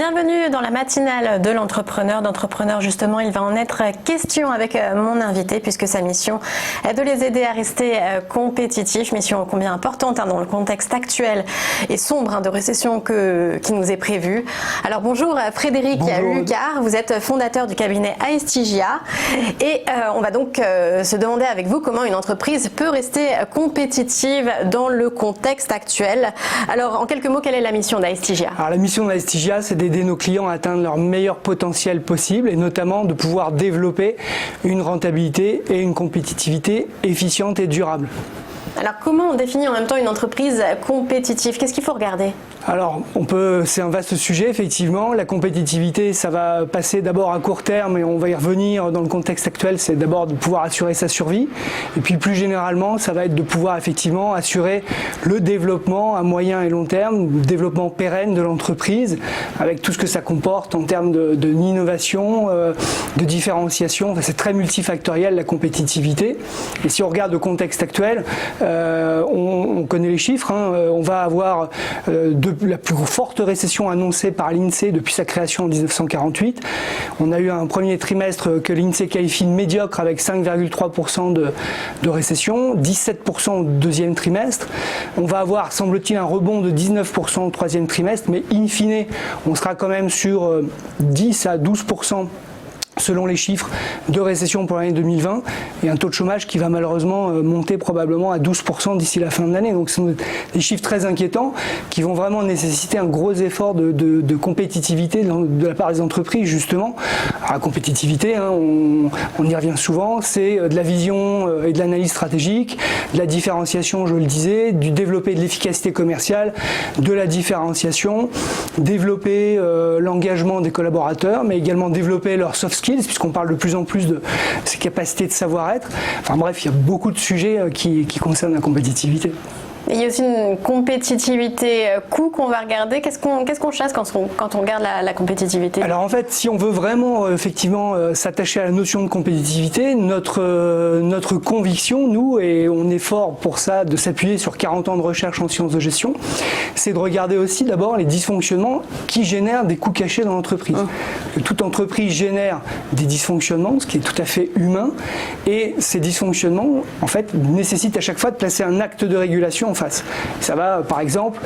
Bienvenue dans la matinale de l'entrepreneur. D'entrepreneur, justement, il va en être question avec mon invité puisque sa mission est de les aider à rester compétitifs. Mission ô combien importante dans le contexte actuel et sombre de récession qui nous est prévu. Alors bonjour Frédéric Lucard, vous êtes fondateur du cabinet Aestigia et on va donc se demander avec vous comment une entreprise peut rester compétitive dans le contexte actuel. Alors en quelques mots, quelle est la mission d'Aestigia? Alors la mission d'Aestigia, c'est d'aider nos clients à atteindre leur meilleur potentiel possible et notamment de pouvoir développer une rentabilité et une compétitivité efficiente et durable. Alors comment on définit en même temps une entreprise compétitive? Qu'est-ce qu'il faut regarder? Alors, c'est un vaste sujet, effectivement. La compétitivité, ça va passer d'abord à court terme, et on va y revenir dans le contexte actuel, c'est d'abord de pouvoir assurer sa survie. Et puis plus généralement, ça va être de pouvoir effectivement assurer le développement à moyen et long terme, le développement pérenne de l'entreprise, avec tout ce que ça comporte en termes d'innovation, de différenciation. Enfin, c'est très multifactoriel, la compétitivité. Et si on regarde le contexte actuel, on connaît les chiffres, on va avoir la plus forte récession annoncée par l'INSEE depuis sa création en 1948. On a eu un premier trimestre que l'INSEE qualifie de médiocre avec 5,3% de récession, 17% au deuxième trimestre. On va avoir, semble-t-il, un rebond de 19% au troisième trimestre, mais in fine, on sera quand même sur 10 à 12% selon les chiffres de récession pour l'année 2020 et un taux de chômage qui va malheureusement monter probablement à 12% d'ici la fin de l'année. Donc ce sont des chiffres très inquiétants qui vont vraiment nécessiter un gros effort de compétitivité de la part des entreprises justement. Alors, la compétitivité, on y revient souvent, c'est de la vision et de l'analyse stratégique, de la différenciation, je le disais, du développer de l'efficacité commerciale, de la différenciation, développer l'engagement des collaborateurs, mais également développer leurs soft skills, puisqu'on parle de plus en plus de ces capacités de savoir-être. Enfin bref, il y a beaucoup de sujets qui concernent la compétitivité. Et il y a aussi une compétitivité coût qu'on va regarder. Qu'est-ce qu'on chasse quand on regarde la compétitivité? Alors en fait, si on veut vraiment effectivement s'attacher à la notion de compétitivité, notre conviction, nous, et on est fort pour ça, de s'appuyer sur 40 ans de recherche en sciences de gestion, c'est de regarder aussi d'abord les dysfonctionnements qui génèrent des coûts cachés dans l'entreprise. Toute entreprise génère des dysfonctionnements, ce qui est tout à fait humain, et ces dysfonctionnements, en fait, nécessitent à chaque fois de placer un acte de régulation en face. Ça va, par exemple,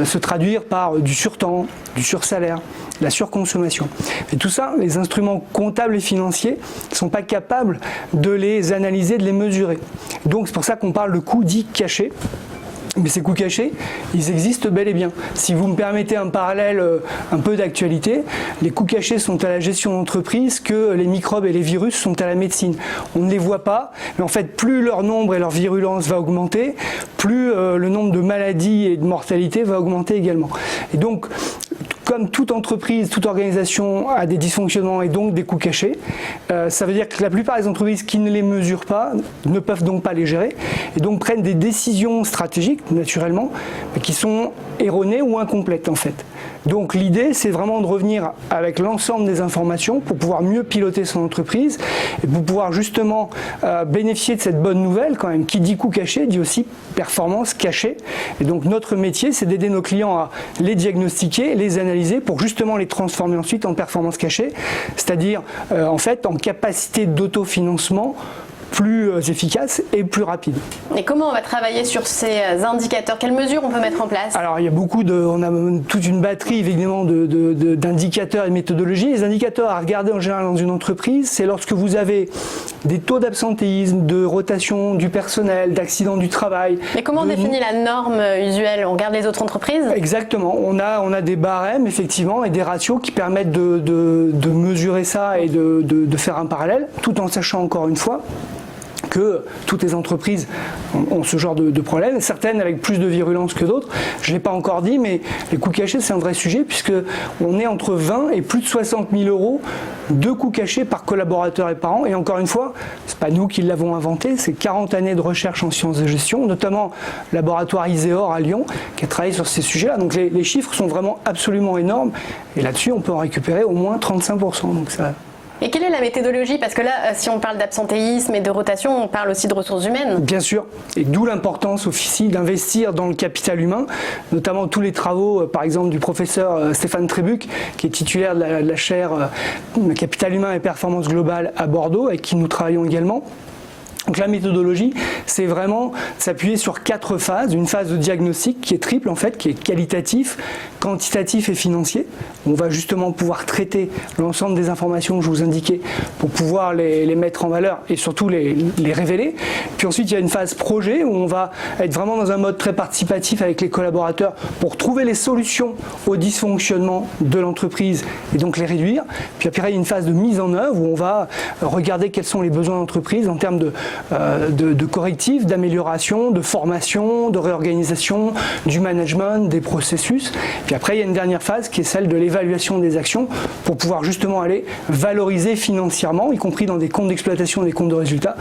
se traduire par du surtemps, du sursalaire, la surconsommation. Et tout ça, les instruments comptables et financiers ne sont pas capables de les analyser, de les mesurer. Donc c'est pour ça qu'on parle de coûts dits cachés. Mais ces coûts cachés, ils existent bel et bien. Si vous me permettez un parallèle un peu d'actualité, les coûts cachés sont à la gestion d'entreprise que les microbes et les virus sont à la médecine. On ne les voit pas, mais en fait, plus leur nombre et leur virulence va augmenter, plus le nombre de maladies et de mortalité va augmenter également. Et donc, comme toute entreprise, toute organisation a des dysfonctionnements et donc des coûts cachés, ça veut dire que la plupart des entreprises qui ne les mesurent pas ne peuvent donc pas les gérer et donc prennent des décisions stratégiques, naturellement, mais qui sont erronées ou incomplètes en fait. Donc l'idée, c'est vraiment de revenir avec l'ensemble des informations pour pouvoir mieux piloter son entreprise et pour pouvoir justement bénéficier de cette bonne nouvelle quand même. Qui dit coût caché dit aussi performance cachée. Et donc notre métier, c'est d'aider nos clients à les diagnostiquer, les analyser pour justement les transformer ensuite en performance cachée, c'est-à-dire en fait en capacité d'autofinancement plus efficace et plus rapide. Et comment on va travailler sur ces indicateurs? Quelles mesures on peut mettre en place? Alors il y a on a toute une batterie évidemment d'indicateurs et de méthodologies. Les indicateurs à regarder en général dans une entreprise, c'est lorsque vous avez des taux d'absentéisme, de rotation du personnel, d'accidents du travail. Mais comment on définit la norme usuelle? On regarde les autres entreprises? Exactement, on a des barèmes effectivement et des ratios qui permettent de mesurer ça et de faire un parallèle, tout en sachant encore une fois que toutes les entreprises ont ce genre de problème, certaines avec plus de virulence que d'autres. Je ne l'ai pas encore dit, mais les coûts cachés, c'est un vrai sujet puisque on est entre 20 et plus de 60 000 euros de coûts cachés par collaborateur et par an. Et encore une fois, ce n'est pas nous qui l'avons inventé, c'est 40 années de recherche en sciences de gestion, notamment le laboratoire Iseor à Lyon, qui a travaillé sur ces sujets-là. Donc les chiffres sont vraiment absolument énormes. Et là-dessus, on peut en récupérer au moins 35%. Donc ça Et quelle est la méthodologie? Parce que là, si on parle d'absentéisme et de rotation, on parle aussi de ressources humaines. Bien sûr, et d'où l'importance aussi d'investir dans le capital humain, notamment tous les travaux, par exemple, du professeur Stéphane Trébuc, qui est titulaire de la chaire Capital humain et performance globale à Bordeaux, avec qui nous travaillons également. Donc la méthodologie, c'est vraiment s'appuyer sur 4 phases. Une phase de diagnostic qui est triple en fait, qui est qualitatif, quantitatif et financier. On va justement pouvoir traiter l'ensemble des informations que je vous indiquais pour pouvoir les mettre en valeur et surtout les révéler. Puis ensuite, il y a une phase projet où on va être vraiment dans un mode très participatif avec les collaborateurs pour trouver les solutions aux dysfonctionnements de l'entreprise et donc les réduire. Puis après, il y a une phase de mise en œuvre où on va regarder quels sont les besoins d'entreprise en termes de correctifs, d'amélioration, de formation, de réorganisation, du management, des processus. Puis après, il y a une dernière phase qui est celle de l'évaluation des actions pour pouvoir justement aller valoriser financièrement, y compris dans des comptes d'exploitation et des comptes de résultats,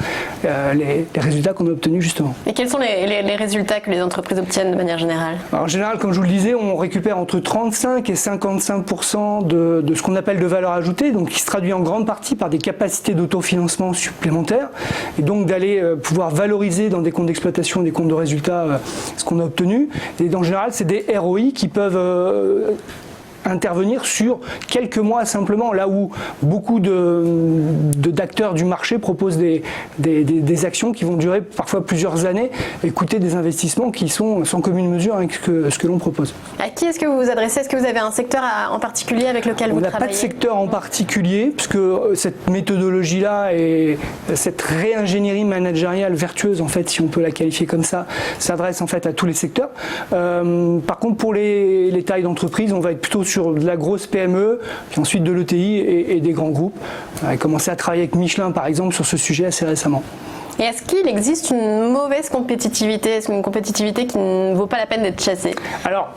les résultats qu'on a obtenus justement. Et quels sont les résultats que les entreprises obtiennent de manière générale? Alors, en général, comme je vous le disais, on récupère entre 35 et 55% de ce qu'on appelle de valeur ajoutée, donc qui se traduit en grande partie par des capacités d'autofinancement supplémentaires, et donc d'aller pouvoir valoriser dans des comptes d'exploitation, des comptes de résultats, ce qu'on a obtenu. Et en général, c'est des ROI qui peuvent intervenir sur quelques mois simplement, là où beaucoup d'acteurs du marché proposent des actions qui vont durer parfois plusieurs années et coûter des investissements qui sont sans commune mesure avec ce que l'on propose. À qui est-ce que vous vous adressez? Est-ce que vous avez un secteur en particulier avec lequel vous travaillez? On n'a pas de secteur en particulier, puisque cette méthodologie-là et cette réingénierie managériale vertueuse, en fait, si on peut la qualifier comme ça, s'adresse en fait à tous les secteurs. Par contre, pour les tailles d'entreprise, on va être plutôt sur de la grosse PME, puis ensuite de l'ETI et des grands groupes. On a commencé à travailler avec Michelin, par exemple, sur ce sujet assez récemment. Et est-ce qu'il existe une mauvaise compétitivité? Est-ce qu'une compétitivité qui ne vaut pas la peine d'être chassée? Alors,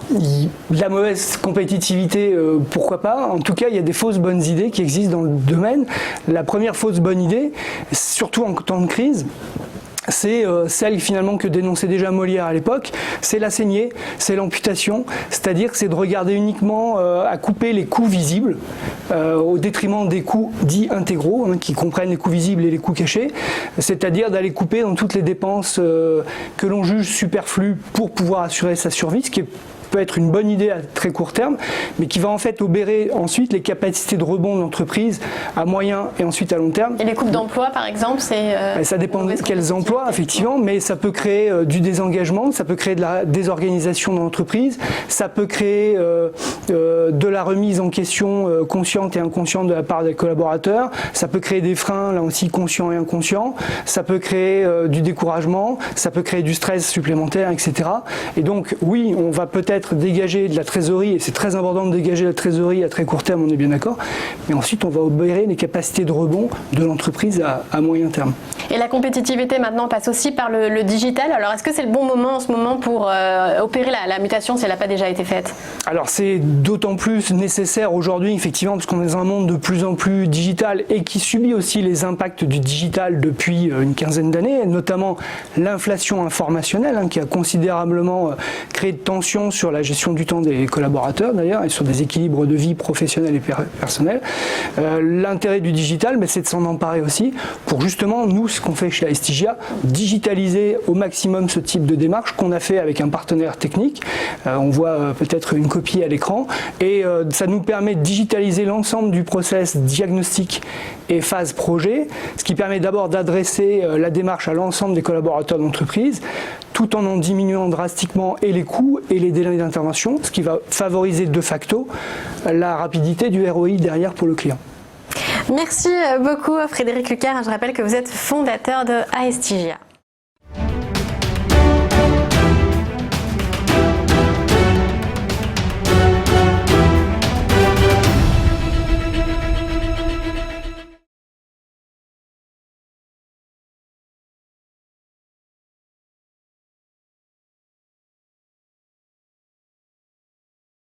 la mauvaise compétitivité, pourquoi pas? En tout cas, il y a des fausses bonnes idées qui existent dans le domaine. La première fausse bonne idée, surtout en temps de crise, c'est celle finalement que dénonçait déjà Molière à l'époque, c'est la saignée, c'est l'amputation, c'est-à-dire que c'est de regarder uniquement à couper les coûts visibles au détriment des coûts dits intégraux, qui comprennent les coûts visibles et les coûts cachés, c'est-à-dire d'aller couper dans toutes les dépenses que l'on juge superflues pour pouvoir assurer sa survie, ce qui peut être une bonne idée à très court terme, mais qui va en fait obérer ensuite les capacités de rebond de l'entreprise à moyen et ensuite à long terme. Et les coupes d'emploi, par exemple, c'est... ça dépend de quels emplois, effectivement, mais ça peut créer du désengagement, ça peut créer de la désorganisation dans l'entreprise, ça peut créer de la remise en question consciente et inconsciente de la part des collaborateurs, ça peut créer des freins, là aussi conscients et inconscients, ça peut créer du découragement, ça peut créer du stress supplémentaire, etc. Et donc, oui, on va peut-être dégager de la trésorerie, et c'est très important de dégager la trésorerie à très court terme, on est bien d'accord, mais ensuite on va obérer les capacités de rebond de l'entreprise à moyen terme. Et la compétitivité maintenant passe aussi par le digital, alors est-ce que c'est le bon moment en ce moment pour opérer la mutation si elle n'a pas déjà été faite? Alors c'est d'autant plus nécessaire aujourd'hui, effectivement, parce qu'on est dans un monde de plus en plus digital et qui subit aussi les impacts du digital depuis une quinzaine d'années, notamment l'inflation informationnelle qui a considérablement créé de tensions sur la gestion du temps des collaborateurs d'ailleurs et sur des équilibres de vie professionnelle et personnelle. L'intérêt du digital, c'est de s'en emparer aussi pour justement, nous, ce qu'on fait chez Aestigia, digitaliser au maximum ce type de démarche qu'on a fait avec un partenaire technique. On voit peut-être une copie à l'écran et ça nous permet de digitaliser l'ensemble du process diagnostic et phase projet, ce qui permet d'abord d'adresser la démarche à l'ensemble des collaborateurs d'entreprise tout en diminuant drastiquement et les coûts et les délais d'intervention, ce qui va favoriser de facto la rapidité du ROI derrière pour le client. Merci beaucoup Frédéric Lucar, je rappelle que vous êtes fondateur de Aestigia.